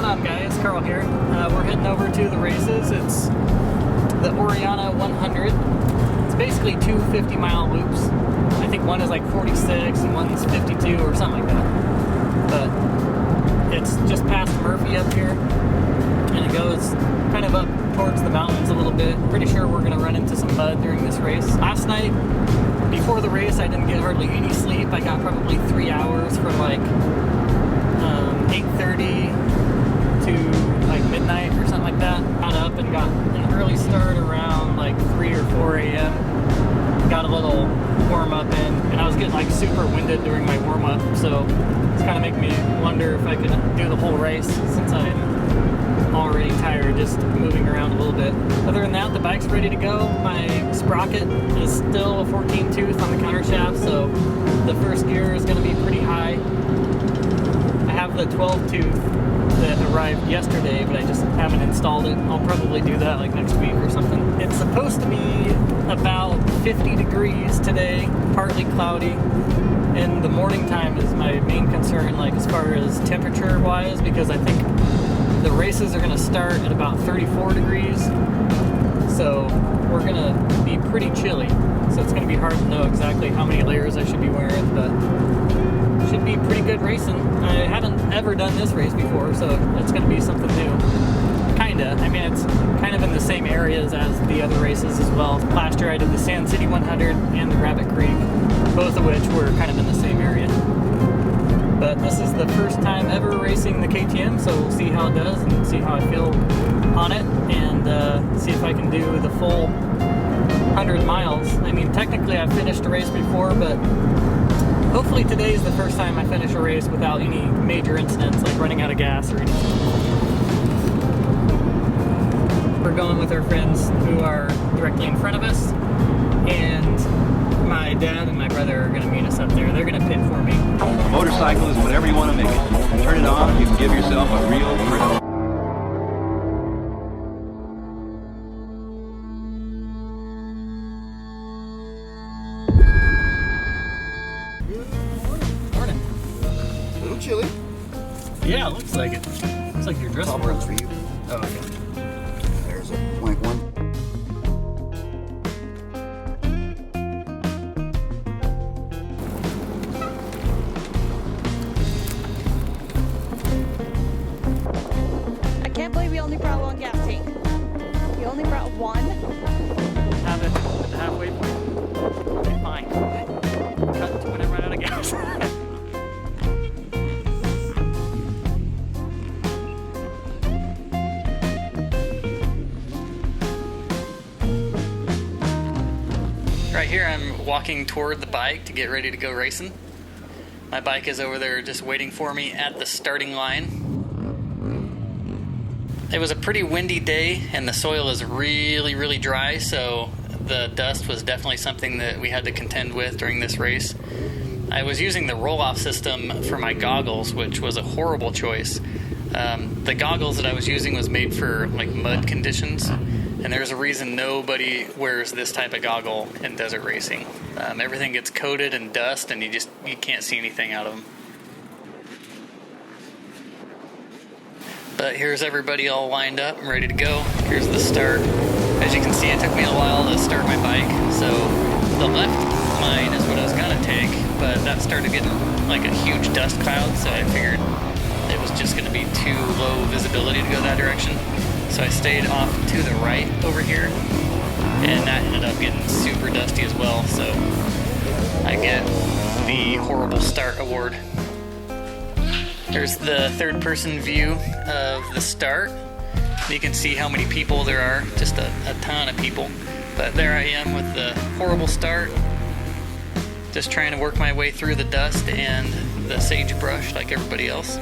on, guys? Carl here. We're heading over to the races. It's the Oreana100. It's basically two 50-mile loops. I think one is like 46 and one's 52 or something like that. But it's just past Murphy up here, and it goes kind of up towards the mountains a little bit. Pretty sure we're going to run into some mud during this race. Last night, before the race, I didn't get hardly any sleep. I got probably 3 hours from like 8:30 to like midnight or something like that. Got up and got an early start around like 3 or 4 a.m. Got a little warm up in, and I was getting like super winded during my warm up, so it's kind of making me wonder if I can do the whole race since I'm already tired just moving around a little bit. Other than that, the bike's ready to go. My sprocket is still a 14 tooth on the counter shaft, so the first gear is going to be pretty high. I have the 12 tooth that arrived yesterday, but I just haven't installed it. I'll probably do that like next week or something. It's supposed to be about 50 degrees today, partly cloudy, and the morning time is my main concern, like as far as temperature wise, because I think the races are going to start at about 34 degrees, so we're going to be pretty chilly, so it's going to be hard to know exactly how many layers I should be wearing, but should be pretty good racing. I haven't ever done this race before, so it's going to be something new. Kinda. I mean, it's kind of in the same areas as the other races as well. Last year I did the Sand City 100 and the Rabbit Creek, both of which were kind of in the same area. But this is the first time ever racing the KTM, so we'll see how it does and see how I feel on it, and see if I can do the full 100 miles. I mean, technically I've finished a race before, but hopefully today is the first time I finish a race without any major incidents, like running out of gas or anything. We're going with our friends who are directly in front of us, and my dad and my brother are going to meet us up there. They're going to pit for me. A motorcycle is whatever you want to make it. Turn it on, you can give yourself a real thrill. Morning. A little chilly. Yeah, it looks like it. Looks like you're dressed for it. For you. Oh, okay. There's a blank one. I can't believe you only brought one gas tank. You only brought one? Have it at the halfway point. It'll be fine. Cut to when I run out of gas. Right here I'm walking toward the bike to get ready to go racing. My bike is over there just waiting for me at the starting line. It was a pretty windy day and the soil is really dry, so the dust was definitely something that we had to contend with during this race. I was using the roll-off system for my goggles, which was a horrible choice. The goggles that I was using was made for like mud conditions, and there's a reason nobody wears this type of goggle in desert racing. Everything gets coated in dust and you can't see anything out of them. But here's everybody all lined up and ready to go. Here's the start. As you can see, it took me a while to start my bike, so the left line is what I was gonna take, but that started getting like a huge dust cloud, so I figured it was just gonna be too low visibility to go that direction. So I stayed off to the right over here, and that ended up getting super dusty as well, so I get the horrible start award. There's the third person view of the start. You can see how many people there are, just a ton of people. But there I am with the horrible start, just trying to work my way through the dust and the sagebrush like everybody else.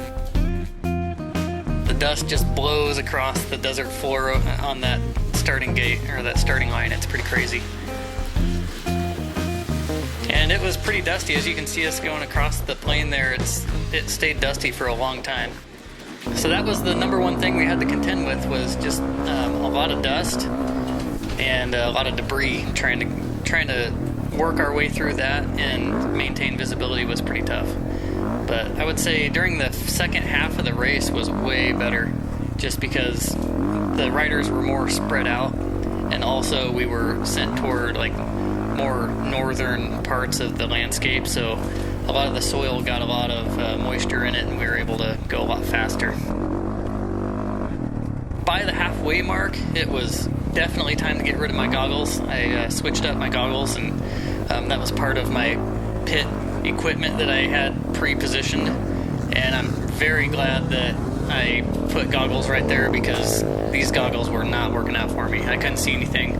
The dust just blows across the desert floor on that starting gate, or that starting line. It's pretty crazy. And it was pretty dusty. As you can see us going across the plain there, it stayed dusty for a long time. So that was the number one thing we had to contend with, was just a lot of dust and a lot of debris. Trying to work our way through that and maintain visibility was pretty tough. But I would say during the second half of the race was way better. just because the riders were more spread out, and also we were sent toward like more northern parts of the landscape, so a lot of the soil got a lot of moisture in it, and we were able to go a lot faster. By the halfway mark, it was definitely time to get rid of my goggles. I switched up my goggles, and that was part of my pit equipment that I had pre-positioned, and I'm very glad that I put goggles right there because these goggles were not working out for me. I couldn't see anything.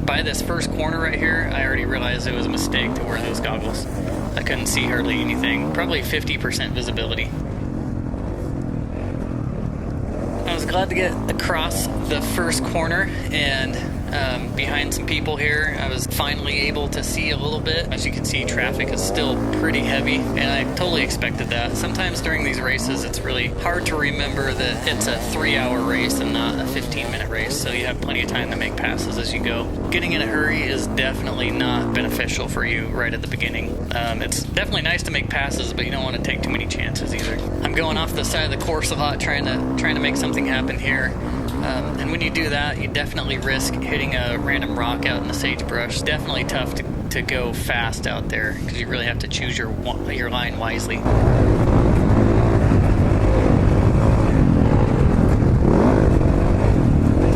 By this first corner right here, I already realized it was a mistake to wear those goggles. I couldn't see hardly anything, probably 50% visibility. I was glad to get across the first corner and behind some people here. I was finally able to see a little bit. As you can see, traffic is still pretty heavy, and I totally expected that. Sometimes during these races, it's really hard to remember that it's a 3-hour race and not a 15-minute race, so you have plenty of time to make passes as you go. Getting in a hurry is definitely not beneficial for you right at the beginning. It's definitely nice to make passes, but you don't want to take too many chances either. I'm going off the side of the course a lot, trying to make something happen here. And when you do that, you definitely risk hitting a random rock out in the sagebrush. Definitely tough to go fast out there because you really have to choose your line wisely.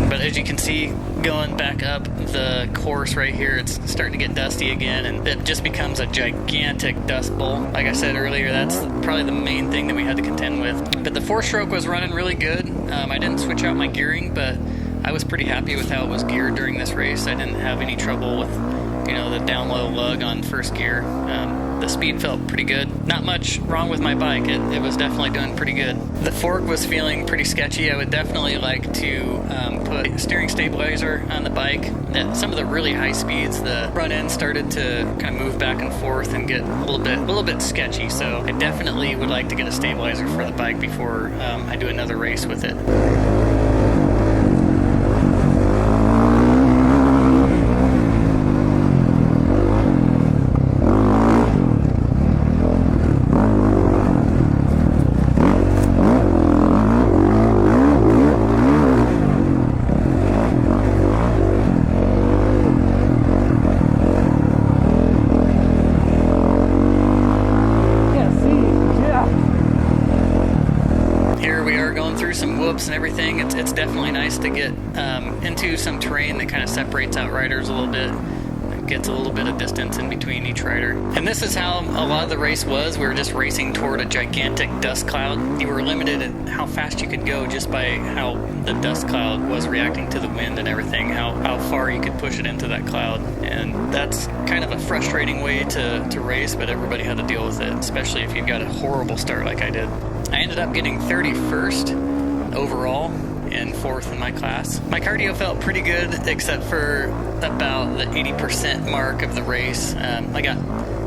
But as you can see, going back up the course right here, it's starting to get dusty again, and it just becomes a gigantic dust bowl. Like I said earlier, that's probably the main thing that we had to contend with. But the 4-stroke was running really good. I didn't switch out my gearing, but I was pretty happy with how it was geared during this race. I didn't have any trouble with, the down low lug on first gear. The speed felt pretty good. Not much wrong with my bike. It was definitely doing pretty good. The fork was feeling pretty sketchy. I would definitely like to put a steering stabilizer on the bike. At some of the really high speeds, the front end started to kind of move back and forth and get a little bit sketchy. So I definitely would like to get a stabilizer for the bike before I do another race with it. And everything, it's definitely nice to get into some terrain that kind of separates out riders a little bit. It gets a little bit of distance in between each rider. And this is how a lot of the race was. We were just racing toward a gigantic dust cloud. You were limited in how fast you could go just by how the dust cloud was reacting to the wind and everything, how far you could push it into that cloud. And that's kind of a frustrating way to race, but everybody had to deal with it, especially if you've got a horrible start like I did. I ended up getting 31st overall and 4th in my class. My cardio felt pretty good except for about the 80% mark of the race. I got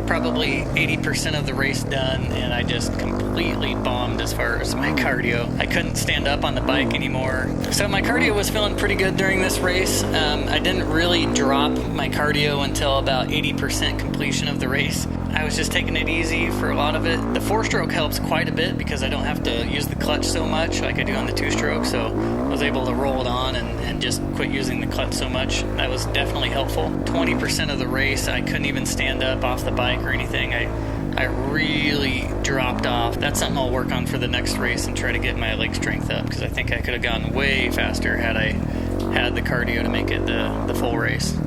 probably 80% of the race done, and I just completely bombed as far as my cardio. I couldn't stand up on the bike anymore. So my cardio was feeling pretty good during this race. I didn't really drop my cardio until about 80% completion of the race. I was just taking it easy for a lot of it. The 4-stroke helps quite a bit because I don't have to use the clutch so much like I do on the 2-stroke, so I was able to roll it on and just quit using the clutch so much. That was definitely helpful. 20% of the race, I couldn't even stand up off the bike or anything. I really dropped off. That's something I'll work on for the next race and try to get my leg strength up, because I think I could have gone way faster had I had the cardio to make it the full race.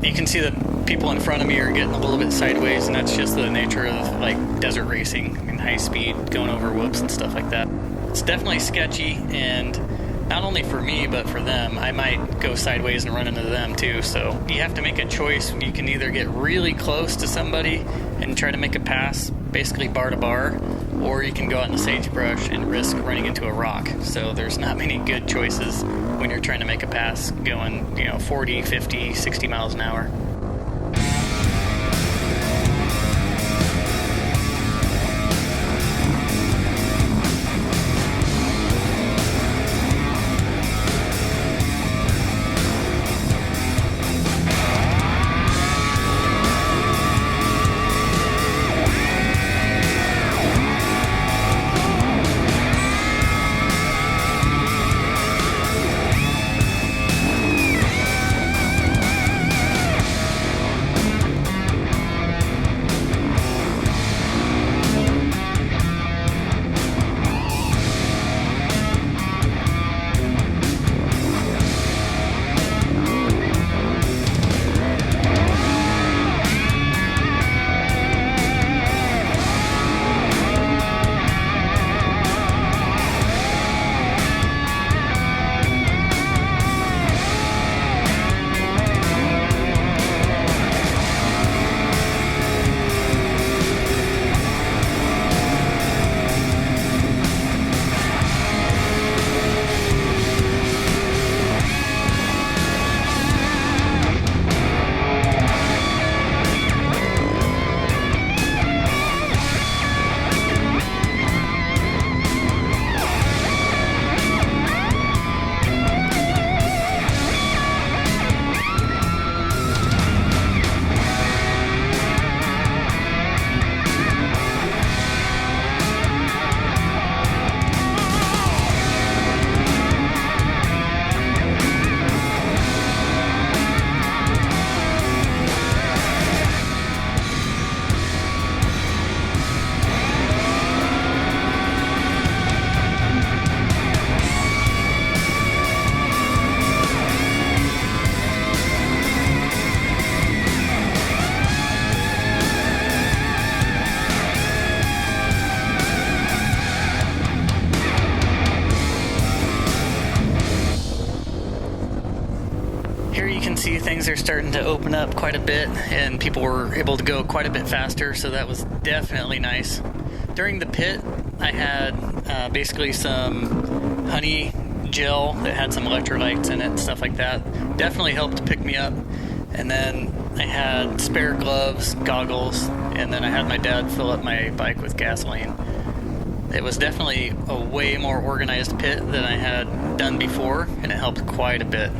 You can see the people in front of me are getting a little bit sideways, and that's just the nature of like desert racing. I mean, high speed, going over whoops and stuff like that. It's definitely sketchy, and not only for me, but for them. I might go sideways and run into them too, so you have to make a choice. You can either get really close to somebody and try to make a pass, basically bar to bar, or you can go out in the sagebrush and risk running into a rock. So there's not many good choices when you're trying to make a pass going, 40, 50, 60 miles an hour. things are starting to open up quite a bit, and people were able to go quite a bit faster, so that was definitely nice. During the pit, I had basically some honey gel that had some electrolytes in it and stuff like that. Definitely helped pick me up. And then I had spare gloves, goggles, and then I had my dad fill up my bike with gasoline. It was definitely a way more organized pit than I had done before, and it helped quite a bit.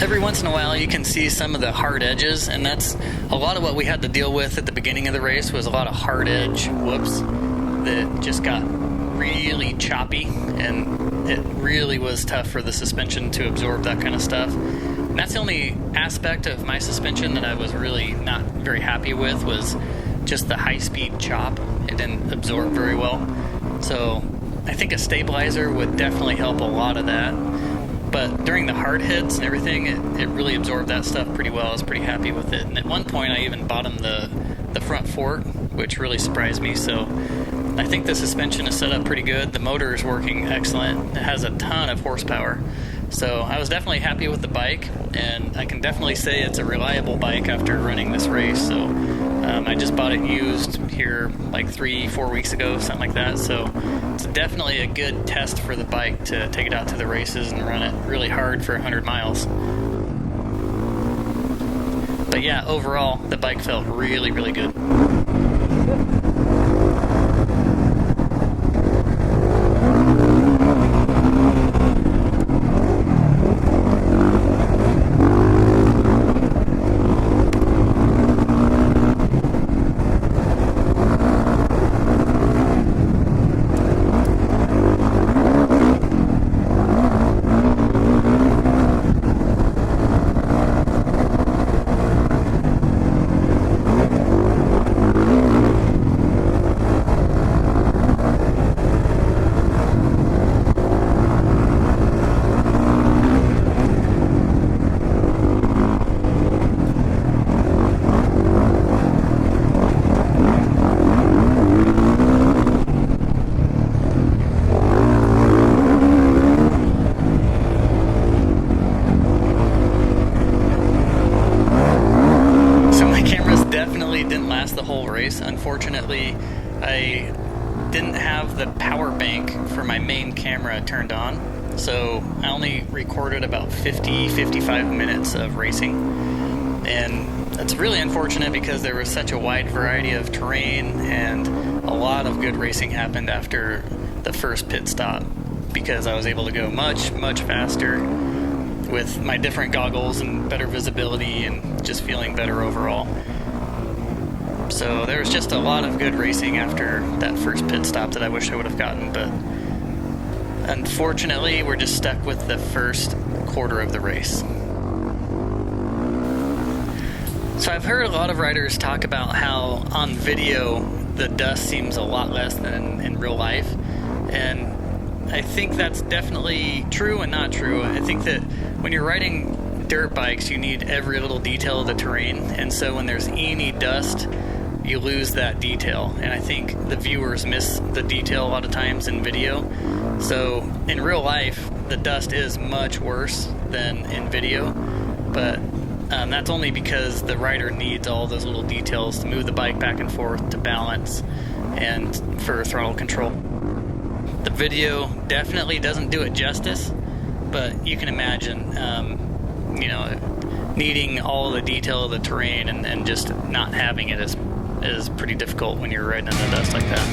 Every once in a while you can see some of the hard edges, and that's a lot of what we had to deal with at the beginning of the race. Was a lot of hard edge whoops that just got really choppy, and it really was tough for the suspension to absorb that kind of stuff. And that's the only aspect of my suspension that I was really not very happy with, was just the high-speed chop. It didn't absorb very well. So I think a stabilizer would definitely help a lot of that. But during the hard hits and everything, it really absorbed that stuff pretty well. I was pretty happy with it. And at one point, I even bottomed the front fork, which really surprised me. So I think the suspension is set up pretty good. The motor is working excellent. It has a ton of horsepower. So I was definitely happy with the bike, and I can definitely say it's a reliable bike after running this race. So I just bought it used here like 3-4 weeks ago, something like that. So it's definitely a good test for the bike to take it out to the races and run it really hard for 100 miles. But yeah, overall, the bike felt really, really good. The whole race. Unfortunately, I didn't have the power bank for my main camera turned on, so I only recorded about 50-55 minutes of racing, and that's really unfortunate because there was such a wide variety of terrain, and a lot of good racing happened after the first pit stop because I was able to go much faster with my different goggles and better visibility and just feeling better overall. So there was just a lot of good racing after that first pit stop that I wish I would have gotten, but unfortunately we're just stuck with the first quarter of the race. So I've heard a lot of riders talk about how on video the dust seems a lot less than in real life, and I think that's definitely true and not true. I think that when you're riding dirt bikes you need every little detail of the terrain, and so when there's any dust you lose that detail, and I think the viewers miss the detail a lot of times in video. So in real life the dust is much worse than in video, but that's only because the rider needs all those little details to move the bike back and forth, to balance, and for throttle control. The video definitely doesn't do it justice, but you can imagine needing all the detail of the terrain and just not having it is pretty difficult when you're riding in the dust like that.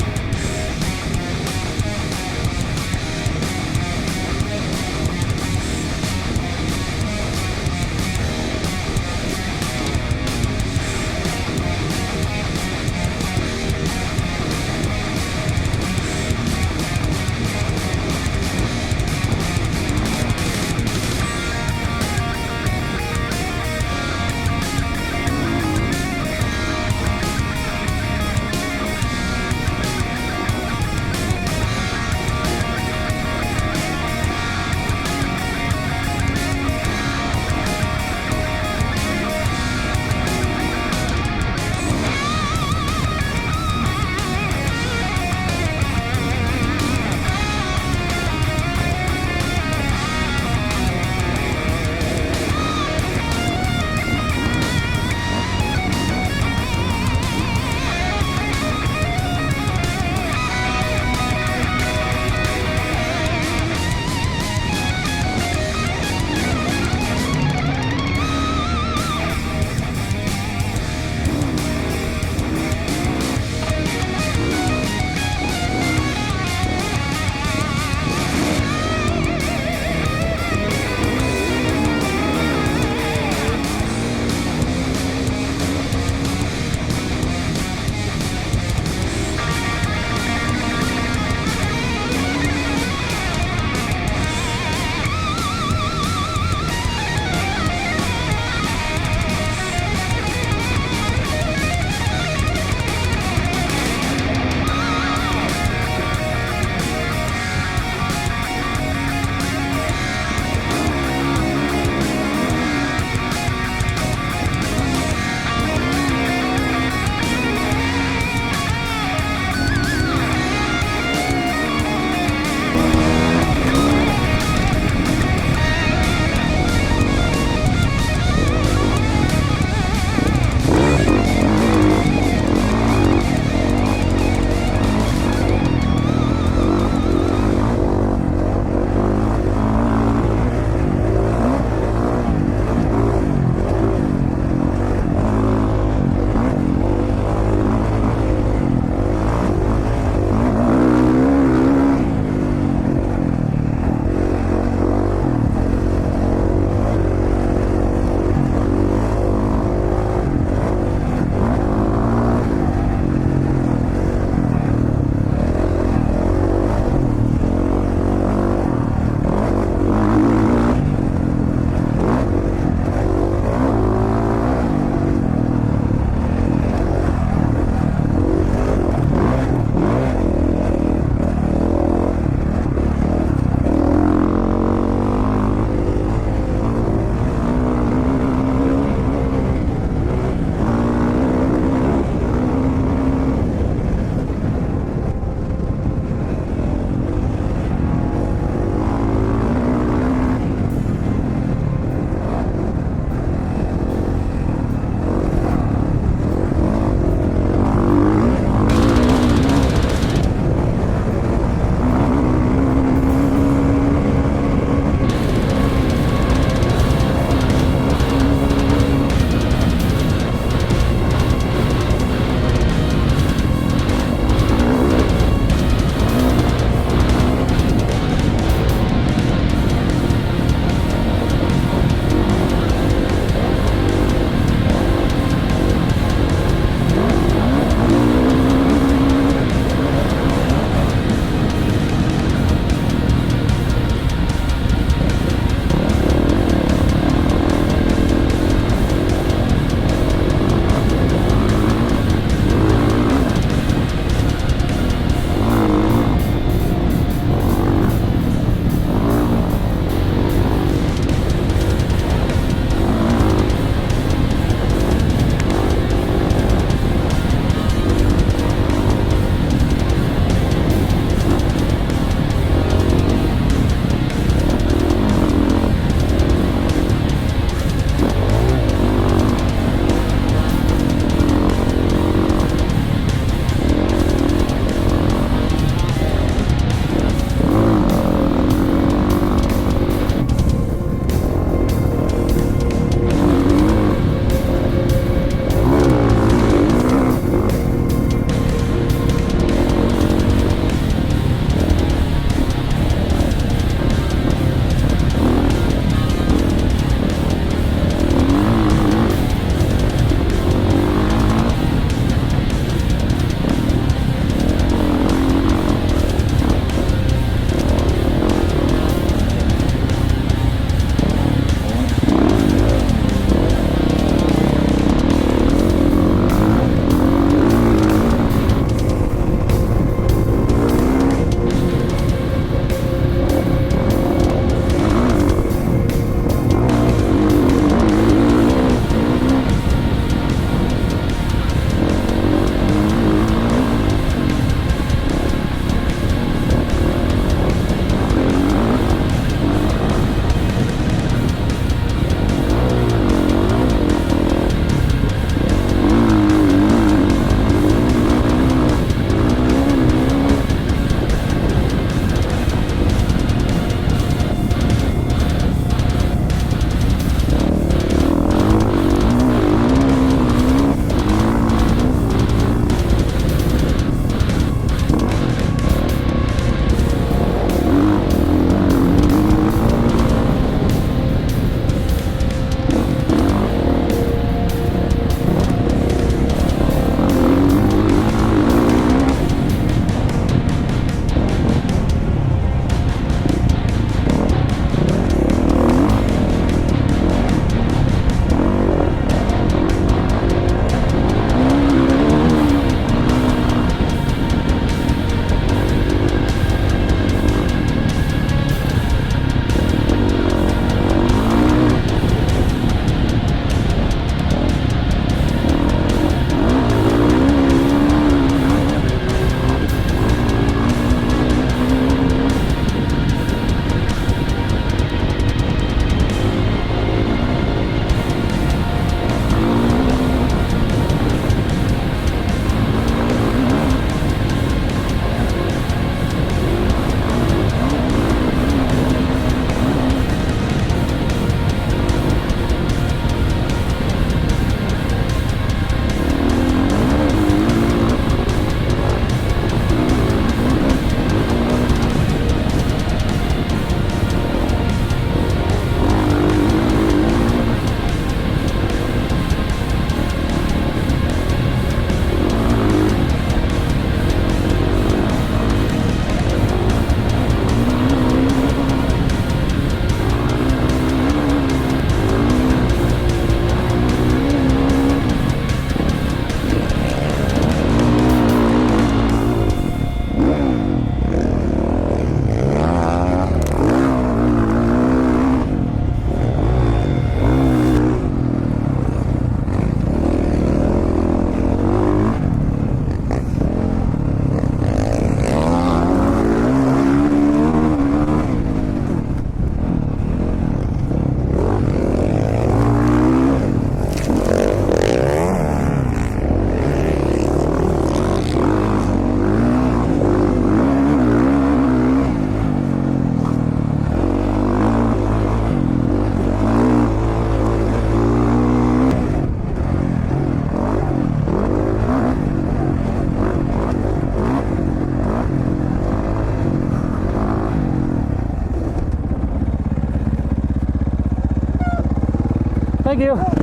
Thank you.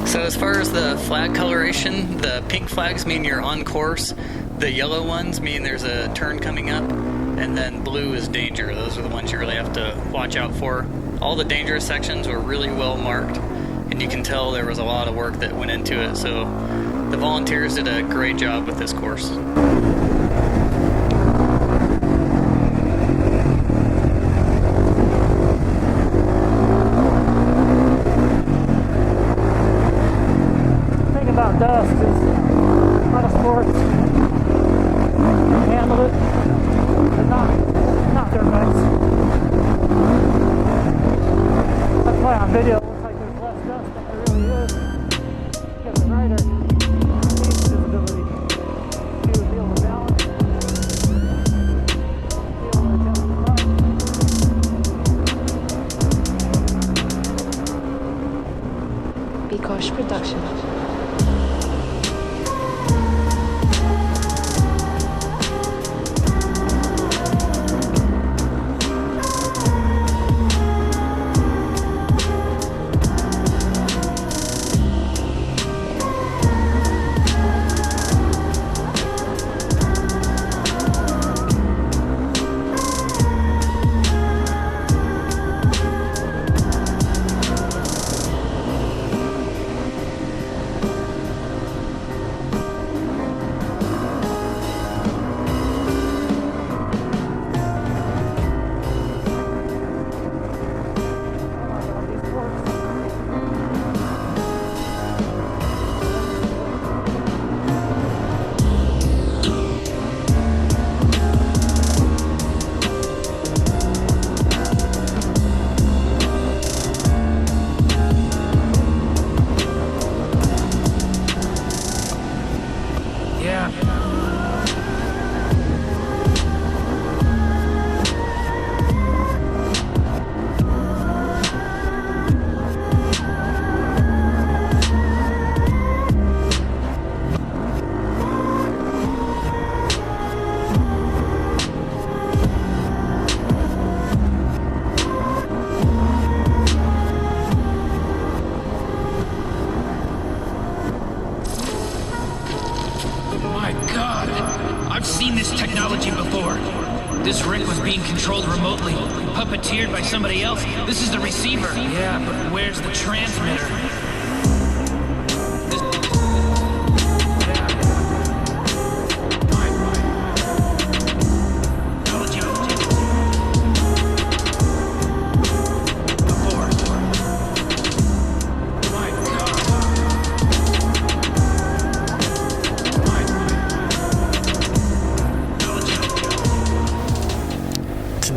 So as far as the flag coloration, the pink flags mean you're on course, the yellow ones mean there's a turn coming up, and then blue is danger. Those are the ones you really have to watch out for. All the dangerous sections were really well marked, and you can tell there was a lot of work that went into it, so the volunteers did a great job with this course. About dust is a lot of sports handle it, but not dirt bikes. That's why on video it looks like there's less dust than there really is, because the rider needs visibility to be able to balance, be able to adjust the bike. Bikosh Production. I've seen this technology before. This rig was being controlled remotely, puppeteered by somebody else. This is the receiver. Yeah, but where's the transmitter?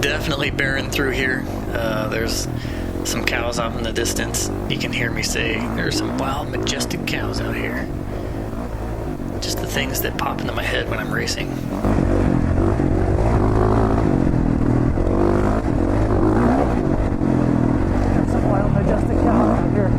Definitely bearing through here. There's some cows off in the distance. You can hear me say there's some wild, majestic cows out here. Just the things that pop into my head when I'm racing. There's some wild, majestic cows out here.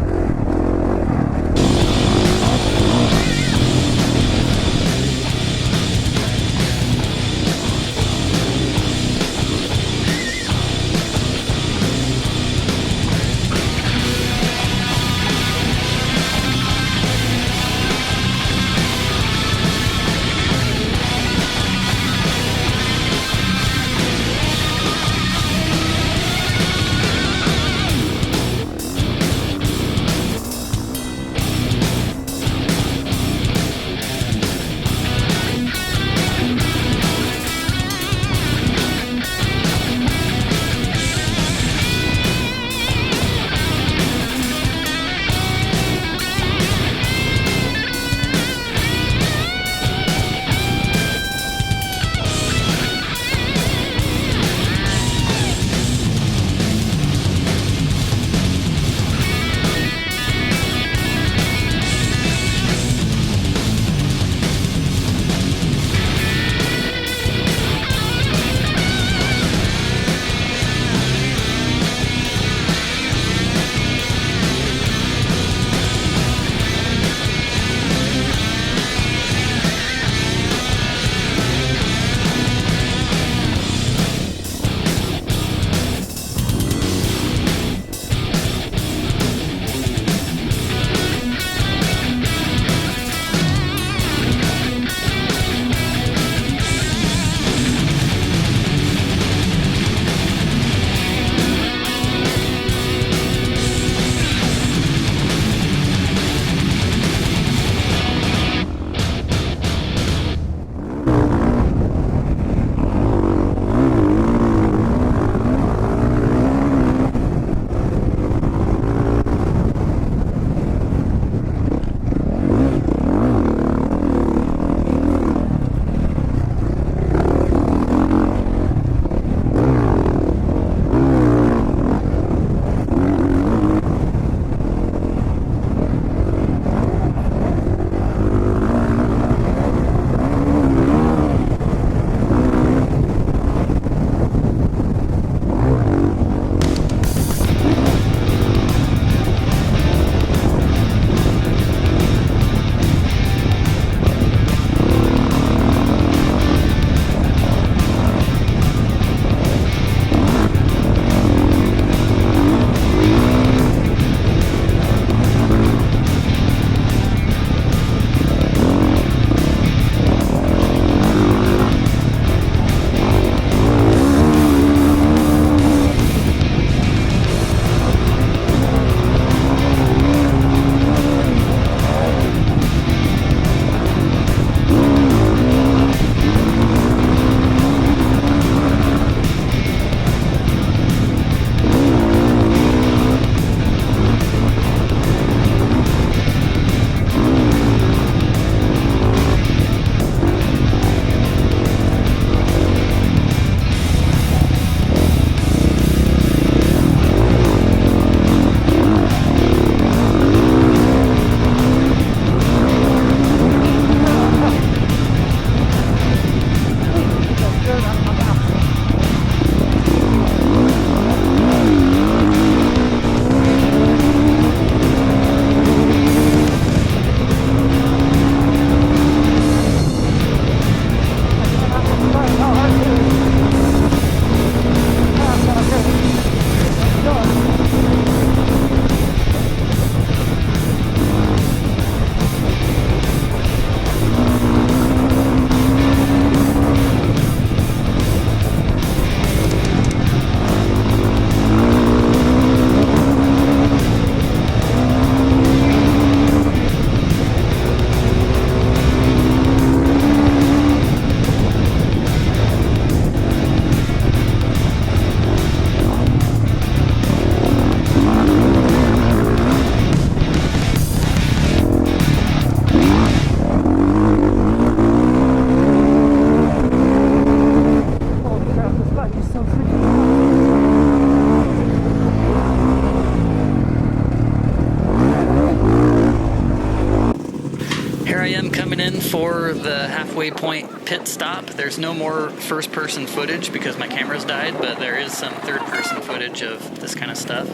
I am coming in for the halfway point pit stop. There's no more first-person footage because my camera's died, but there is some third-person footage of this kind of stuff.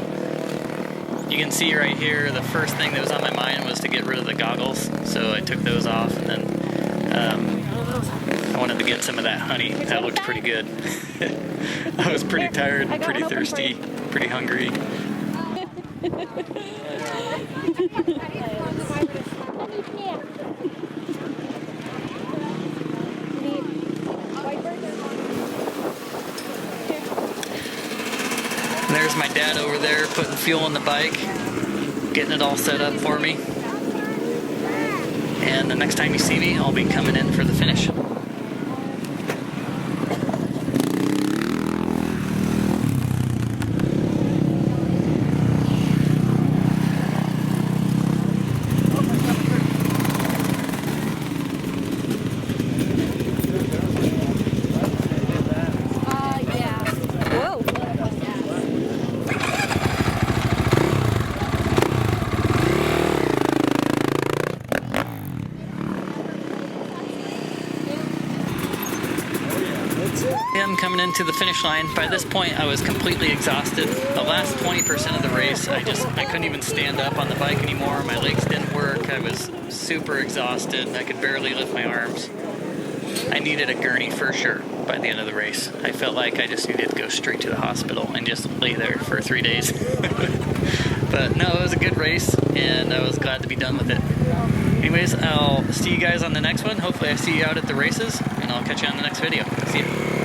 You can see right here, the first thing that was on my mind was to get rid of the goggles, so I took those off, and then I wanted to get some of that honey. That looked pretty good. I was pretty tired, pretty thirsty, pretty hungry. And there's my dad over there putting fuel in the bike, getting it all set up for me. And the next time you see me, I'll be coming in for the finish. I'm coming into the finish line. By this point, I was completely exhausted. The last 20% of the race, I couldn't even stand up on the bike anymore. My legs didn't work. I was super exhausted. I could barely lift my arms. I needed a gurney for sure by the end of the race. I felt like I just needed to go straight to the hospital and just lay there for 3 days. But no, it was a good race, and I was glad to be done with it. Anyways, I'll see you guys on the next one. Hopefully I see you out at the races, and I'll catch you on the next video. See you.